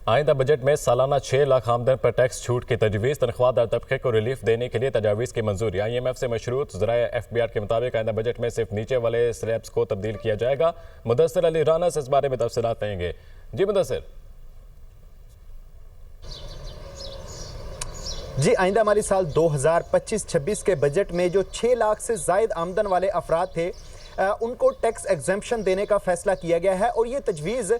आइंदा बजट में सालाना 6 लाख आमदन पर टैक्स छूट की तजवीज़। तनख्वाहदार तबके को रिलीफ देने के लिए तजावीज़ की मंजूरी। IMF से मशरूत ज़राए FBR के मुताबिक आइंदा बजट में सिर्फ नीचे वाले स्लैब्स को तब्दील किया जाएगा। मुदस्सिर अली राना से इस बारे में तफसीलात पाएंगे। जी मुदस्सिर। जी, आइंदा माली साल 2025-26 के बजट में जो 6 लाख से जायद आमदन वाले अफराद थे उनको टैक्स एग्जेम्पशन देने का फैसला किया गया है और ये तजवीज़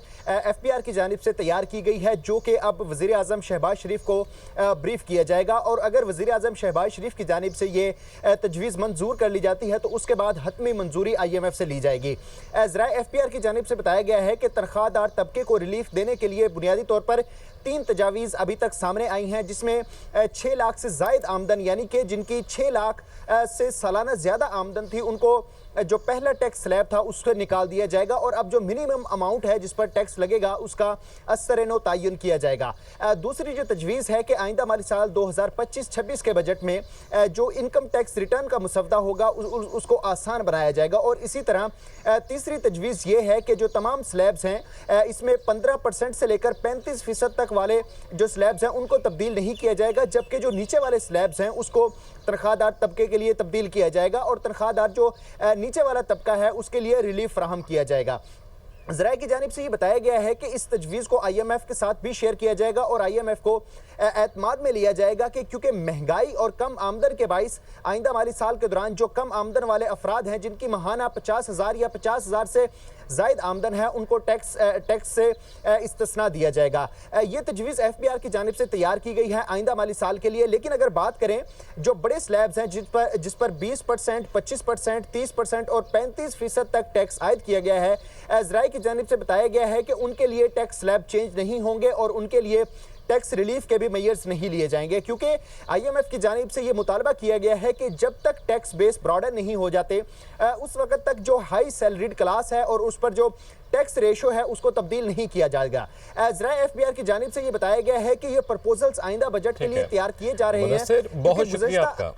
FBR की जानिब से तैयार की गई है, जो कि अब वज़ीर आज़म शहबाज शरीफ को ब्रीफ किया जाएगा। और अगर वज़ीर आज़म शहबाज शरीफ की जानिब से ये तजवीज़ मंजूर कर ली जाती है तो उसके बाद हतमी मंजूरी IMF से ली जाएगी। ज़राए FBR की जानिब से बताया गया है कि तनख्वाहदार तबके को रिलीफ देने के लिए बुनियादी तौर पर 3 तजावीज़ अभी तक सामने आई हैं, जिसमें 6 लाख से जायद आमदन यानी कि जिनकी 6 लाख से सालाना ज़्यादा आमदन थी उनको जो पहला टैक्स स्लैब था उससे निकाल दिया जाएगा और अब जो मिनिमम अमाउंट है जिस पर टैक्स लगेगा उसका असर-ए-नौ तयन किया जाएगा। दूसरी जो तजवीज़ है कि आइंदा माली साल 2025-26 के बजट में जो इनकम टैक्स रिटर्न का मुसवदा होगा उसको आसान बनाया जाएगा। और इसी तरह तीसरी तजवीज़ ये है कि जो तमाम स्लैब्स हैं इसमें 15% से लेकर 35% तक वाले जो स्लैब्स हैं उनको तब्दील नहीं किया जाएगा, जबकि जो नीचे वाले स्लैब्स हैं उसको तनख्वाहदार तबके के लिए तब्दील किया जाएगा और तनख्वाहदार जो नीचे वाला तबका है उसके लिए रिलीफ फराहम किया जाएगा। ज़राए की जानिब से ये बताया गया है कि इस तजवीज़ को IMF के साथ भी शेयर किया जाएगा और IMF को एतमाद में लिया जाएगा कि क्योंकि महंगाई और कम आमदन के बाइस आइंदा माली साल के दौरान जो कम आमदन वाले अफराद हैं जिनकी माहाना 50,000 या 50,000 से जायद आमदन है उनको टैक्स से इस्तिस्ना दिया जाएगा। ये तजवीज़ FBR की जानिब से तैयार की गई है आइंदा माली साल के लिए। लेकिन अगर बात करें जो बड़े स्लैब्स हैं जिस पर 20%, 25%, 30% और 35% तक टैक्स आयद किया गया है, ज़राए की जानिब से बताया गया है कि उनके लिए टैक्स स्लैब चेंज नहीं होंगे और उनके लिए टैक्स रिलीफ के भी मेयर्स नहीं लिए जाएंगे, क्योंकि IMF की जानिब से ये मुतालबा किया गया है कि जब तक टैक्स बेस ब्रॉडर नहीं हो जाते उस वक्त तक जो हाई सैलरीड क्लास है और उस पर जो टैक्स रेशो है उसको तब्दील नहीं किया जाएगा। ज़राए FBR की जानिब से ये बताया गया है कि ये प्रपोजल्स आइंदा बजट के लिए तैयार किए जा रहे हैं। बहुत शुक्रिया आपका।